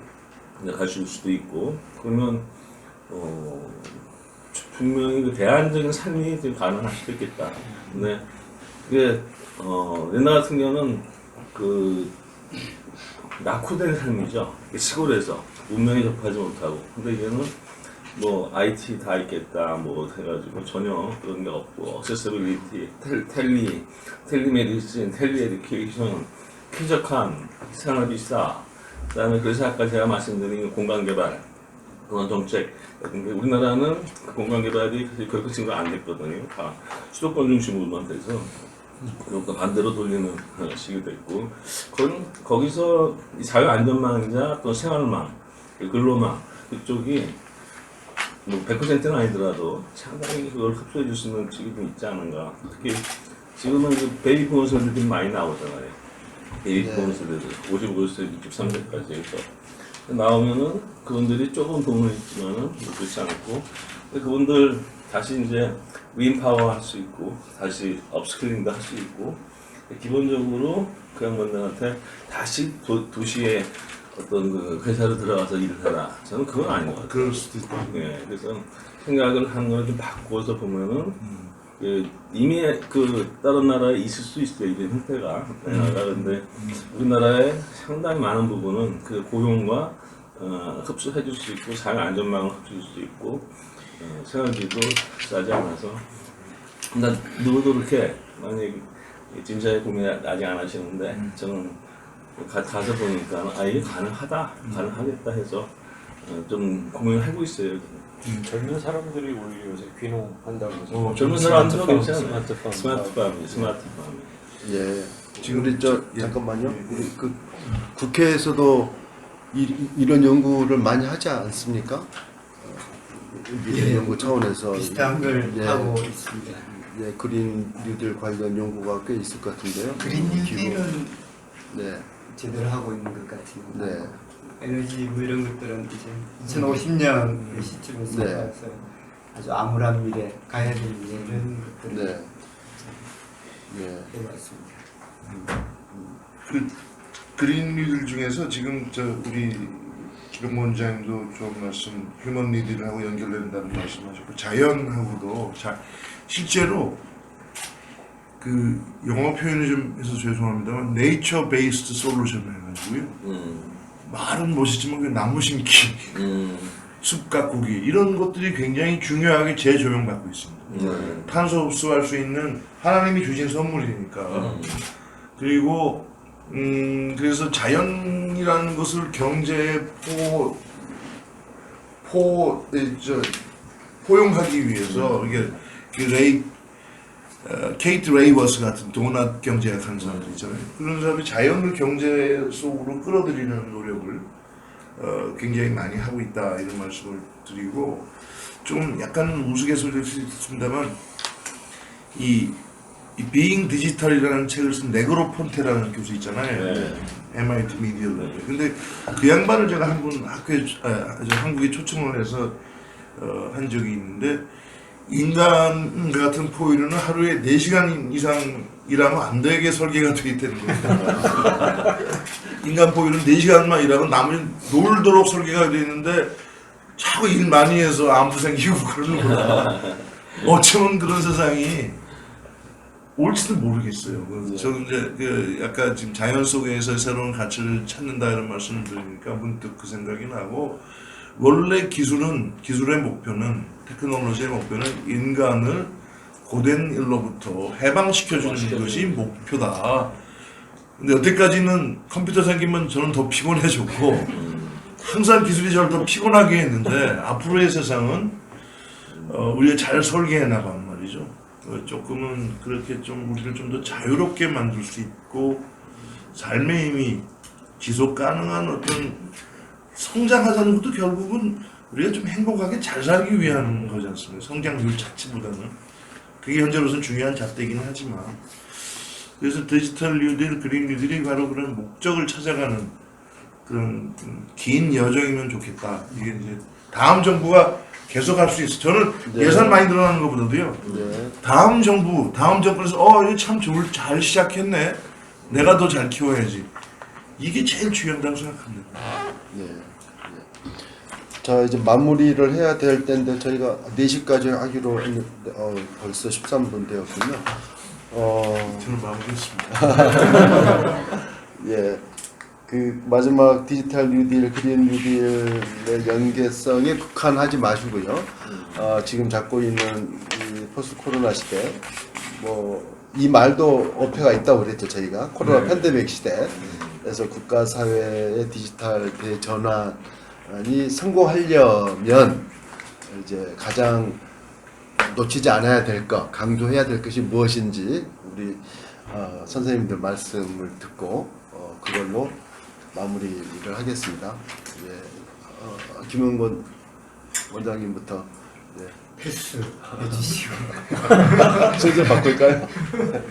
가질 수도 있고 그러면 분명히 그 대안적인 삶이 좀 가능할 수도 있겠다. 근데 그게 옛날 같은 경우는 그 낙후된 삶이죠. 시골에서 문명에 접하지 못하고. 근데 이제는 뭐 IT 다 있겠다 뭐 해가지고 전혀 그런 게 없고 액세서빌리티, 텔리메디신, 텔리에듀케이션, 쾌적한 생활비싸. 그다음에 그래서 아까 제가 말씀드린 공간개발 그런 정책. 근데 우리나라는 그 공간개발이 사실 그렇게 지금 안 됐거든요. 다 수도권 중심으로만 돼서. 그러니까 반대로 돌리는 식이 됐고, 거기서 이 자유안전망이자 또 생활망, 근로망 그쪽이 뭐 100%는 아니더라도 상당히 그걸 흡수해 줄 수 있는 쪽이 좀 있지 않은가. 특히 지금은 베이비 부모 세대들이 많이 나오잖아요. 베이비 부모 세대들 55세, 63세까지 해서 나오면은 그분들이 조금 돈을 있지만은 그렇지 않고 그분들 다시 이제 윈파워 할 수 있고 다시 업스킬링도 할 수 있고 기본적으로 그 양반들한테 다시 도시에 어떤 그 회사로 들어가서 일을 해라. 저는 그건 아닌 것 같아요. 그럴 수도 있다. 네, 그래서 생각을 한 걸 좀 바꿔서 보면은 이미 그 다른 나라에 있을 수 있어요. 이런 형태가 근데 우리나라의 상당히 많은 부분은 그 고용과 흡수해 줄 수 있고 자연 안전망을 흡수해 줄 수 있고 생활비도 싸지 않아서 난 누구도 그렇게 만약에 진짜에 고민 아직 안 하시는데 저는 가서 보니까 이게 가능하겠다 해서 좀 고민을 하고 있어요. 젊은 사람들이 오히려 요새 귀농한다고 해서 젊은 사람들은 괜찮아요. 스마트팜. 스마트팜. 예. 지금 우리 예. 잠깐만요. 우리 그 국회에서도 이런 연구를 많이 하지 않습니까? 미래 연구 차원에서 비슷한 걸 예. 하고 있습니다. 예, 그린 뉴딜 관련 연구가 꽤 있을 것 같은데요. 그린 뉴딜은 네. 제대로 하고 있는 것 같아요. 네. 에너지 뭐 이런 것들은 이제 2050년 시점에서 네. 아주 암울한 미래, 가야 될 미래 이런 것들을 네. 네. 해봤습니다. 그 그린 리들 중에서 지금 저 우리 기동 원장님도 좀 말씀 휴먼 리들하고 연결된다는 말씀하셨고 자연하고도 실제로 그 영어 표현이 좀 해서 죄송합니다만 네이처 베이스드 솔루션 해가지고요. 말은 멋있지만 그 나무 심기, 숲 가꾸기 이런 것들이 굉장히 중요하게 재조명받고 있습니다. 탄소 흡수할 수 있는 하나님이 주신 선물이니까. 그리고 그래서 자연이라는 것을 경제에 포용하기 위해서 이게 그 케이트 레이버스 같은 도넛 경제학 하는 사람들 있잖아요. 그런 사람이 자연을 경제 속으로 끌어들이는 노력을 굉장히 많이 하고 있다 이런 말씀을 드리고 좀 약간 우스갯소리일 수 있습니다만 이 비잉 디지털이라는 책을 쓴 네그로 폰테라는 교수 있잖아요. 네. MIT 미디어. 근데 그 양반을 제가 한 번 한국에 초청을 해서 한 적이 있는데 인간 같은 포유류는 하루에 4시간 이상 일하면 안 되게 설계가 되어 있다는 거예요. 인간 포유류는 4시간만 일하고 나머지 놀도록 설계가 되어 있는데 자꾸 일 많이 해서 암도 생기고 그러는 거야. 어쩌면 그런 세상이 올지도 모르겠어요. 저는 이제 그 약간 지금 자연 속에서 새로운 가치를 찾는다 이런 말씀을 드리니까 문득 그 생각이 나고 원래 기술의 목표는 테크놀로지의 목표는 인간을 고된 일로부터 해방시켜주는 것이 목표다. 근데 여태까지는 컴퓨터 생기면 저는 더 피곤해졌고 항상 기술이 저를 더 피곤하게 했는데 앞으로의 세상은 우리가 잘 설계해 나간 말이죠. 조금은 그렇게 좀 우리를 좀 더 자유롭게 만들 수 있고 삶의 힘이 지속 가능한 어떤 성장하자는 것도 결국은 우리가 좀 행복하게 잘 살기 위한 거지 않습니까? 성장률 자체보다는 그게 현재로서는 중요한 잣대이긴 하지만 그래서 디지털 뉴딜, 그린 뉴딜이 바로 그런 목적을 찾아가는 그런 긴 여정이면 좋겠다. 이게 이제 다음 정부가 계속 할 수 있어. 저는 네. 예산 많이 들어가는 것보다도요. 네. 다음 정부에서 이거 참 잘 시작했네. 내가 더 잘 키워야지. 이게 제일 중요하다고 생각합니다. 네. 자, 이제 마무리를 해야 될 텐데 저희가 4시까지 하기로 했는데 벌써 13분 되었군요. 저는 마무리했습니다. 예. 그 마지막 디지털 뉴딜, 그린 뉴딜의 연계성에 국한하지 마시고요. 지금 잡고 있는 이 포스트 코로나 시대, 뭐 이 말도 어폐가 있다고 그랬죠 저희가 코로나 팬데믹 시대에서 국가 사회의 디지털 대전환이 성공하려면 이제 가장 놓치지 않아야 될 것, 강조해야 될 것이 무엇인지 우리 선생님들 말씀을 듣고 그걸로 마무리를 하겠습니다. 예, 김은권 원장님부터 패스 해주시고 소재 바꿀까요?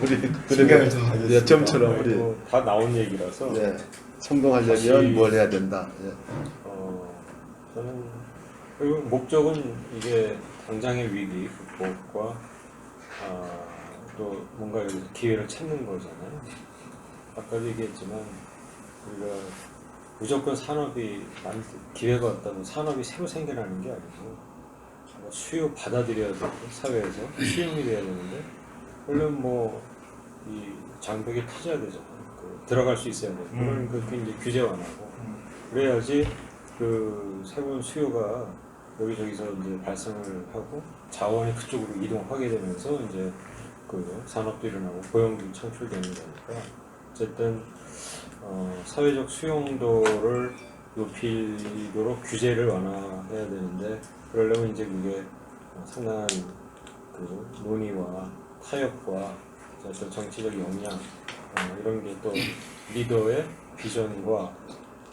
우리 생각을 좀 하겠습니다. 예, 점처럼 우리 다 나온 얘기라서 예, 성공하려면 다시- 뭘 해야 된다. 예. 저는 그리고 목적은 이게 당장의 위기 극복과 또 뭔가 기회를 찾는 거잖아요. 아까도 얘기했지만 우리가 무조건 기회가 왔다고 산업이 새로 생겨나는 게 아니고 수요 받아들여야 되고 사회에서 수용이 돼야 되는데 물론 이 장벽이 터져야 되잖아요. 들어갈 수 있어야 되고 그런 그 이제 규제 완화고 그래야지 그 새로운 수요가 여기저기서 이제 발생을 하고 자원이 그쪽으로 이동하게 되면서 이제 그 산업도 일어나고 고용도 창출되는 거니까 어쨌든 사회적 수용도를 높이도록 규제를 완화해야 되는데 그러려면 이제 그게 상당한 그 논의와 타협과 어떤 정치적 역량 이런 게 또 리더의 비전과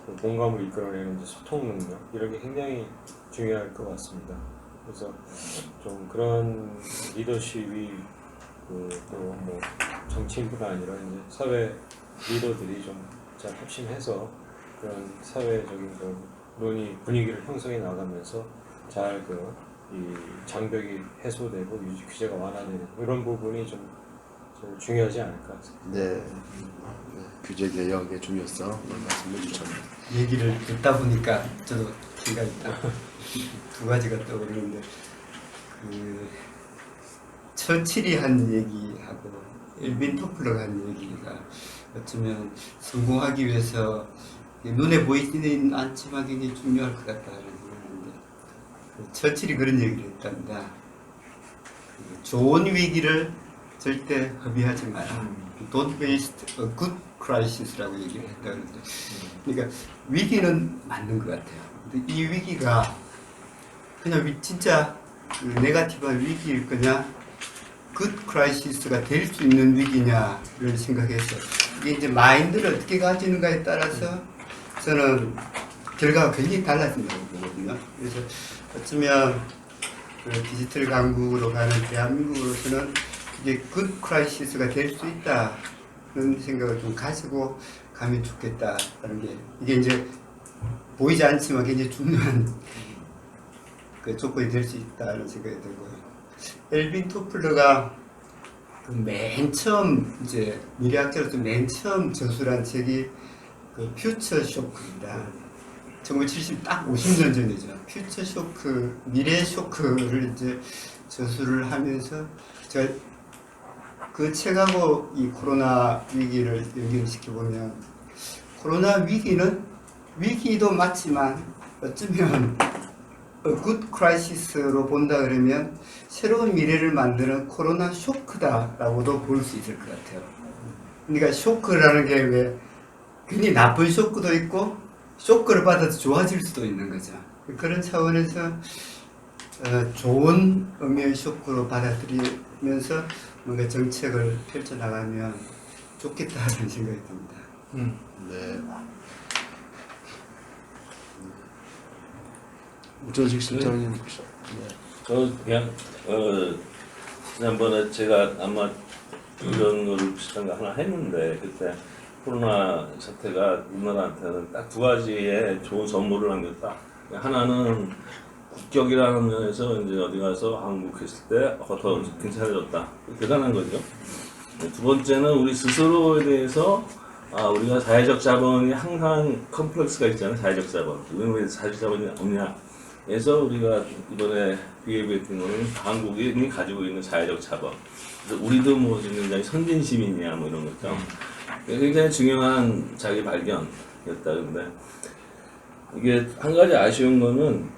그 공감을 이끌어내는 이제 소통 능력 이런 게 굉장히 중요할 것 같습니다. 그래서 좀 그런 리더십이 또 뭐 정치인뿐 아니라 이제 사회 리더들이 좀 잘 합심해서 그런 사회적인 그런 논의 분위기를 형성해 나가면서 잘 이 장벽이 해소되고 유지 규제가 완화되는 이런 부분이 좀 중요하지 않을까 싶습니다. 네. 네. 규제 개혁의 중요성 말씀해 주셨네요. 얘기를 듣다 보니까 저도 생각이 두 가지가 떠오르는데 처칠이 한 얘기하고 엘빈 토플러가 한 얘기가 어쩌면 성공하기 위해서 눈에 보이지는 않지만 굉장히 중요할 것 같다는 생각인데 처칠이 그런 얘기를 했답니다. 좋은 위기를 절대 허비하지 마라. Don't waste a good crisis라고 얘기를 했다 그러는데 그러니까 위기는 맞는 것 같아요. 근데 이 위기가 그냥 진짜 네거티브한 위기일 거냐 good crisis가 될 수 있는 위기냐를 생각해서 이게 이제 마인드를 어떻게 가지는가에 따라서 저는 결과가 굉장히 달라진다고 보거든요. 그래서 어쩌면 디지털 강국으로 가는 대한민국으로서는 이게 good crisis가 될 수 있다는 생각을 좀 가지고 가면 좋겠다라는 게 이게 이제 보이지 않지만 굉장히 중요한 조건이 될 수 있다는 생각이 들고요. 엘빈 토플러가 맨 처음 이제 미래학자로서 맨 처음 저술한 책이 퓨처 쇼크입니다. 1970 딱 50년 전이죠. 퓨처 쇼크, 미래 쇼크를 이제 저술을 하면서 제가 그 책하고 이 코로나 위기를 연결시켜 보면 코로나 위기는 위기도 맞지만 어쩌면 굿 크라이시스로 본다 그러면 새로운 미래를 만드는 코로나 쇼크다라고도 볼 수 있을 것 같아요. 그러니까 쇼크라는 게 왜 굉장히 나쁜 쇼크도 있고 쇼크를 받아서 좋아질 수도 있는 거죠. 그런 차원에서 좋은 의미의 쇼크로 받아들이면서 뭔가 정책을 펼쳐나가면 좋겠다는 생각이 듭니다. 네. 우천식 실장님. 저 그냥 지난번에 제가 아마 이런 거를 비슷한 거 하나 했는데 그때 코로나 사태가 우리나라한테는 딱 두 가지의 좋은 선물을 남겼다. 하나는 국격이라는 면에서 이제 어디 가서 한국 했을 때 더 괜찮아졌다. 대단한 거죠. 두 번째는 우리 스스로에 대해서 우리가 사회적 자본이 항상 컴플렉스가 있잖아요. 사회적 자본. 우리는 왜 사회적 자본이 없냐? 그래서 우리가 이번에 비교했던 거는 한국이 가지고 있는 사회적 자본. 그래서 우리도 뭐 굉장히 선진시민이야 뭐 이런 거죠. 굉장히 중요한 자기 발견이었다. 근데 이게 한 가지 아쉬운 거는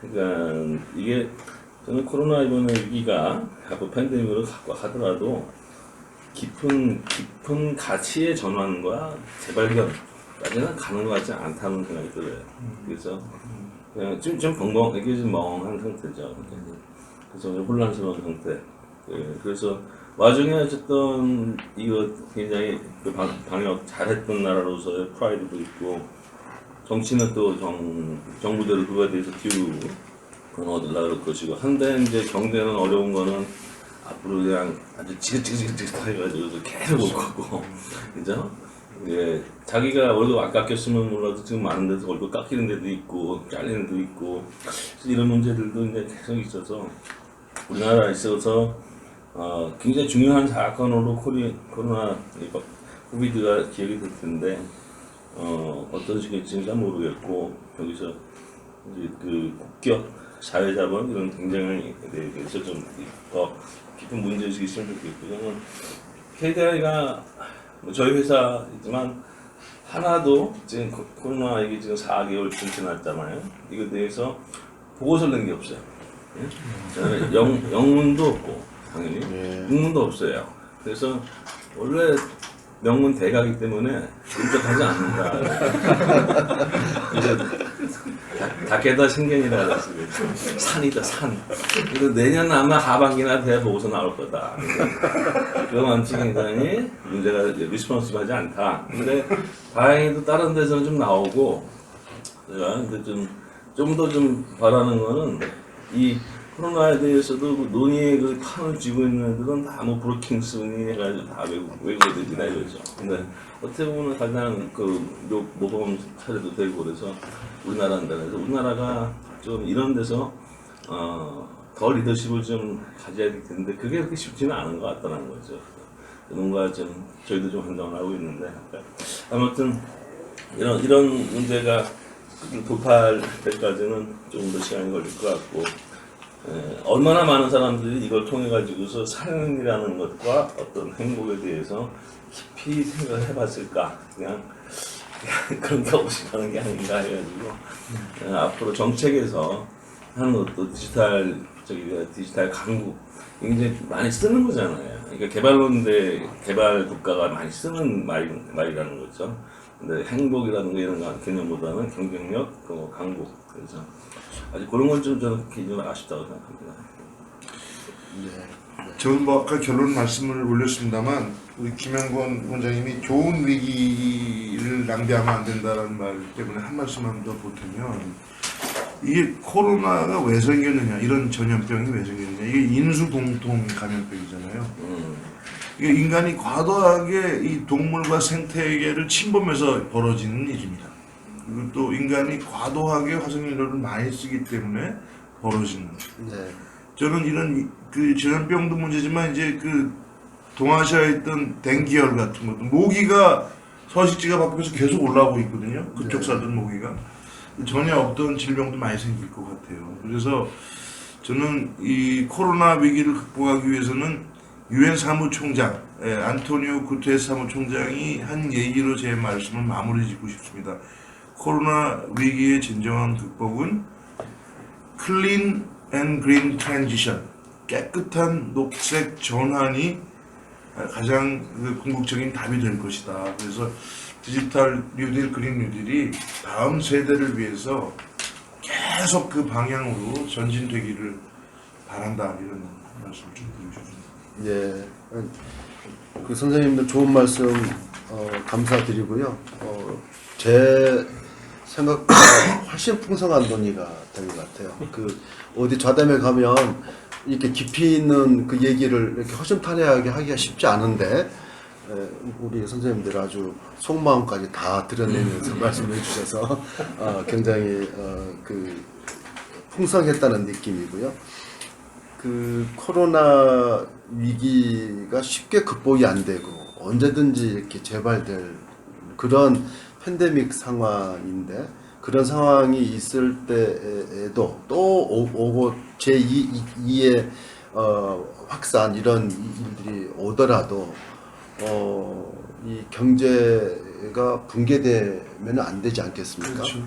그러니까 이게 저는 코로나 이번에 위기가 앞으로 팬데믹으로 갖고 하더라도 깊은 가치의 전환과 재발견까지는 가는 것 같지 않다는 생각이 들어요. 그래서 그냥 좀 벙벙 이게 좀 멍한 상태죠. 그래서 혼란스러운 상태. 그래서 와중에 어쨌든 이거 굉장히 방역 잘했던 나라로서의 프라이드도 있고 정치는 또 정부대로 그거에 대해서 기울고 그건 얻으려고 그럴 것이고 한데 이제 경제는 어려운 거는 앞으로 그냥 아주 지긋지긋 해가지고 계속 올 거고 그죠? 예, 자기가 월급 안 깎였으면 몰라도 지금 많은 데서 월급 깎이는 데도 있고 잘리는 데도 있고 이런 문제들도 이제 계속 있어서 우리나라에 있어서 굉장히 중요한 사건으로 코로나 코비드가 기억이 될 텐데 어떤 식일지 잘 모르겠고 여기서 이제 그 국격 사회자본 이런 경쟁에 대해서 좀 더 깊은 문제의식이 있으면 좋겠고 저는 KDI가 저희 회사이지만 하나도 지금 코로나 이게 지금 4개월쯤 지났잖아요. 이거에 대해서 보고서를 낸 게 없어요. 예? 영문도 없고 당연히 육문도 없어요. 그래서 원래 명문 대가기 때문에 인정하지 않는다. 이제 다케다 신겐이라 그랬어요. 산이다 산. 그래서 내년 아마 하반기나 돼야 보고서 나올 거다. 그동안 굉장히 문제가 리스폰시브하지 않다. 근데 다행히도 다른 데서는 좀 나오고 제가 근데 좀 더 좀 바라는 거는 이 코로나에 대해서도 그 논의의 그 판을 쥐고 있는 애들은 다 뭐 브루킹스니 해가지고 다 외국어들이나 이거죠. 근데 어떻게 보면 가장 모범 사례도 되고 그래서 우리나라인데 그래서 우리나라가 좀 이런 데서 더 리더십을 좀 가져야 될 텐데 그게 그렇게 쉽지는 않은 것 같다는 거죠. 뭔가 좀 저희도 좀 handle 하고 있는데 아무튼 이런 문제가 도파할 때까지는 좀 더 시간이 걸릴 것 같고 얼마나 많은 사람들이 이걸 통해 가지고서 삶이라는 것과 어떤 행복에 대해서 깊이 생각을 해봤을까 그냥 그런 게 없이 가는 게 아닌가 해가지고 앞으로 정책에서 하는 것도 디지털 강국 이제 많이 쓰는 거잖아요. 그러니까 개발 국가가 많이 쓰는 말이라는 거죠. 근데 행복이라는 거 이런 개념보다는 경쟁력, 강국 그래서 아직 그런 건 좀 저는 개인적으로 아쉽다고 생각합니다. 저는 뭐 아까 결론 말씀을 올렸습니다만 우리 김영권 원장님이 좋은 위기를 낭비하면 안 된다는 말 때문에 한 말씀만 더 보태면 이게 코로나가 왜 생겼느냐 이런 전염병이 왜 생겼느냐 이게 인수공통 감염병이잖아요. 이게 인간이 과도하게 이 동물과 생태계를 침범해서 벌어지는 일입니다. 그리고 또 인간이 과도하게 화석연료를 많이 쓰기 때문에 벌어지는 거죠. 네. 저는 이런 그 전염병도 문제지만 이제 그 동아시아에 있던 댕기열 같은 것도 모기가 서식지가 바뀌어서 계속 올라오고 있거든요. 그쪽 네. 살던 모기가 전혀 없던 질병도 많이 생길 것 같아요. 그래서 저는 이 코로나 위기를 극복하기 위해서는 유엔 사무총장 안토니오 구테레스 사무총장이 한 얘기로 제 말씀을 마무리 짓고 싶습니다. 코로나 위기의 진정한 극복은 클린 앤 그린 트랜지션 깨끗한 녹색 전환이 가장 궁극적인 답이 될 것이다. 그래서 디지털 뉴딜, 그린 뉴딜이 다음 세대를 위해서 계속 그 방향으로 전진되기를 바란다. 이런 말씀을 좀 드리고 싶습니다. 예, 그 선생님들 좋은 말씀 감사드리고요. 제 생각보다 훨씬 풍성한 논의가 된 것 같아요. 그 어디 좌담에 가면 이렇게 깊이 있는 그 얘기를 이렇게 허심탄회하게 하기가 쉽지 않은데 우리 선생님들 아주 속마음까지 다 드러내면서 말씀해 주셔서 굉장히 그 풍성했다는 느낌이고요. 그 코로나 위기가 쉽게 극복이 안 되고 언제든지 이렇게 재발될 그런 팬데믹 상황인데 그런 상황이 있을 때에도 또 오고 제2의 확산 이런 일들이 오더라도 이 경제가 붕괴되면 안 되지 않겠습니까? 그렇죠.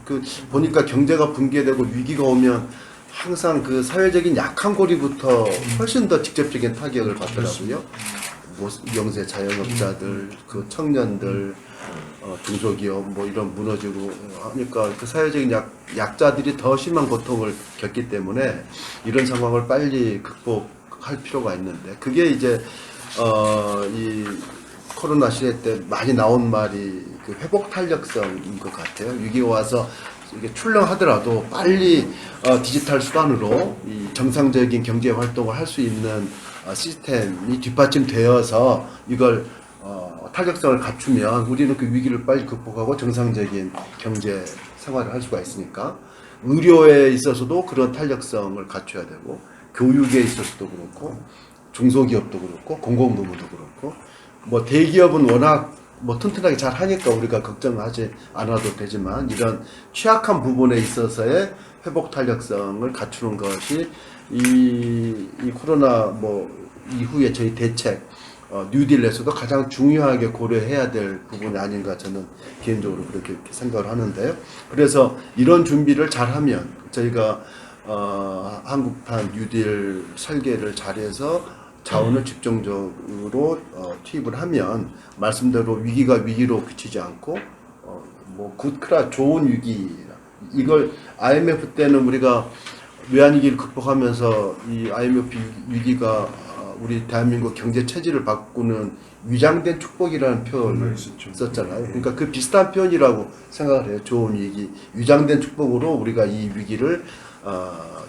그 보니까 경제가 붕괴되고 위기가 오면 항상 그 사회적인 약한 고리부터 훨씬 더 직접적인 타격을 받더라고요. 뭐 영세 자영업자들, 그 청년들, 중소기업 뭐 이런 무너지고 하니까 그 사회적인 약자들이 더 심한 고통을 겪기 때문에 이런 상황을 빨리 극복할 필요가 있는데 그게 이제 이 코로나 시대 때 많이 나온 말이 그 회복 탄력성인 것 같아요. 위기가 와서 이게 출렁하더라도 빨리 디지털 수단으로 이 정상적인 경제 활동을 할 수 있는 시스템이 뒷받침되어서 이걸 탄력성을 갖추면 우리는 그 위기를 빨리 극복하고 정상적인 경제 생활을 할 수가 있으니까 의료에 있어서도 그런 탄력성을 갖춰야 되고 교육에 있어서도 그렇고 중소기업도 그렇고 공공부문도 그렇고 뭐 대기업은 워낙 뭐 튼튼하게 잘 하니까 우리가 걱정하지 않아도 되지만 이런 취약한 부분에 있어서의 회복 탄력성을 갖추는 것이 이 코로나 뭐 이후에 저희 대책 뉴딜에서도 가장 중요하게 고려해야 될 부분이 아닌가 저는 개인적으로 그렇게 생각을 하는데요. 그래서 이런 준비를 잘하면 저희가 한국판 뉴딜 설계를 잘해서 자원을 집중적으로 투입을 하면 말씀대로 위기가 위기로 그치지 않고 뭐 굿크라 좋은 위기 이걸 IMF 때는 우리가 외환위기를 극복하면서 이 IMF 위기가 우리 대한민국 경제 체질을 바꾸는 위장된 축복이라는 표현을 썼잖아요. 그러니까 그 비슷한 표현이라고 생각을 해요. 좋은 위기, 위장된 축복으로 우리가 이 위기를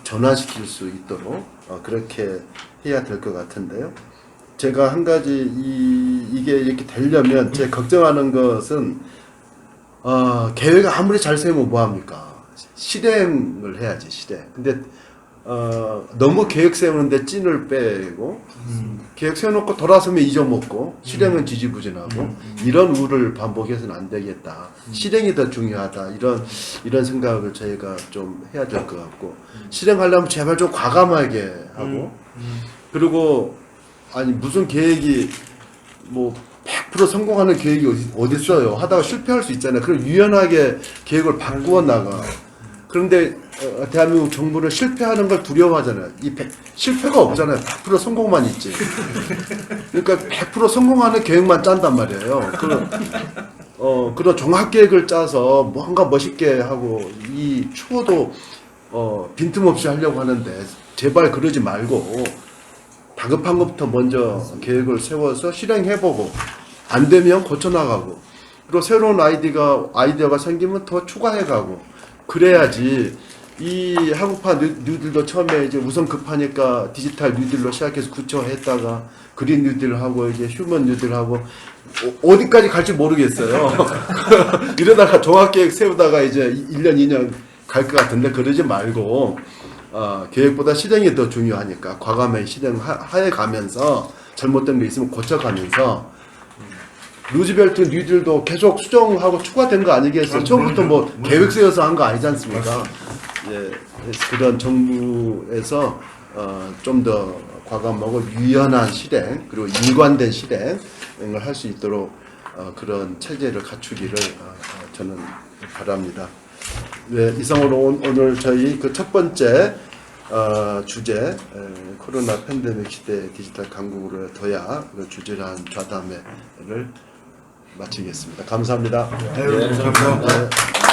전환시킬 수 있도록 그렇게 해야 될 것 같은데요. 제가 한 가지 이게 이렇게 되려면 제가 걱정하는 것은 계획을 아무리 잘 세우면 뭐합니까? 실행을 해야지 실행. 근데 너무 계획 세우는데 찐을 빼고 계획 세워놓고 돌아서면 잊어먹고 실행은 지지부진하고 이런 우를 반복해서는 안 되겠다. 실행이 더 중요하다. 이런 생각을 저희가 좀 해야 될 것 같고 실행하려면 제발 좀 과감하게 하고 그리고 아니 무슨 계획이 뭐 100% 성공하는 계획이 어디 있어요? 하다가 실패할 수 있잖아요. 그럼 유연하게 계획을 바꾸어 나가. 그런데 대한민국 정부는 실패하는 걸 두려워하잖아요. 실패가 없잖아요. 100% 성공만 있지. 그러니까 100% 성공하는 계획만 짠단 말이에요. 그런 종합 계획을 짜서 뭔가 멋있게 하고 이 추호도 빈틈없이 하려고 하는데 제발 그러지 말고 다급한 것부터 먼저 계획을 세워서 실행해보고 안 되면 고쳐나가고 그리고 새로운 아이디어가 생기면 더 추가해가고 그래야지 이 한국판 뉴딜도 처음에 이제 우선 급하니까 디지털 뉴딜로 시작해서 구체화했다가 그린 뉴딜하고 이제 휴먼 뉴딜하고 어디까지 갈지 모르겠어요. 이러다가 종합계획 세우다가 이제 1년 2년 갈 것 같은데 그러지 말고 계획보다 실행이 더 중요하니까 과감하게 실행해 가면서 잘못된 게 있으면 고쳐가면서 루즈벨트 뉴딜도 계속 수정하고 추가된 거 아니겠어요? 처음부터 뭐 계획 세워서 한 거 아니지 않습니까? 예, 그런 정부에서 좀 더 과감하고 유연한 실행 그리고 일관된 실행을 할 수 있도록 그런 체제를 갖추기를 저는 바랍니다. 네, 이상으로 오늘 저희 그 첫 번째 주제 코로나 팬데믹 시대 디지털 강국으로 둬야 그 주제를 한 좌담회를 마치겠습니다. 감사합니다. 아유, 감사합니다. 네.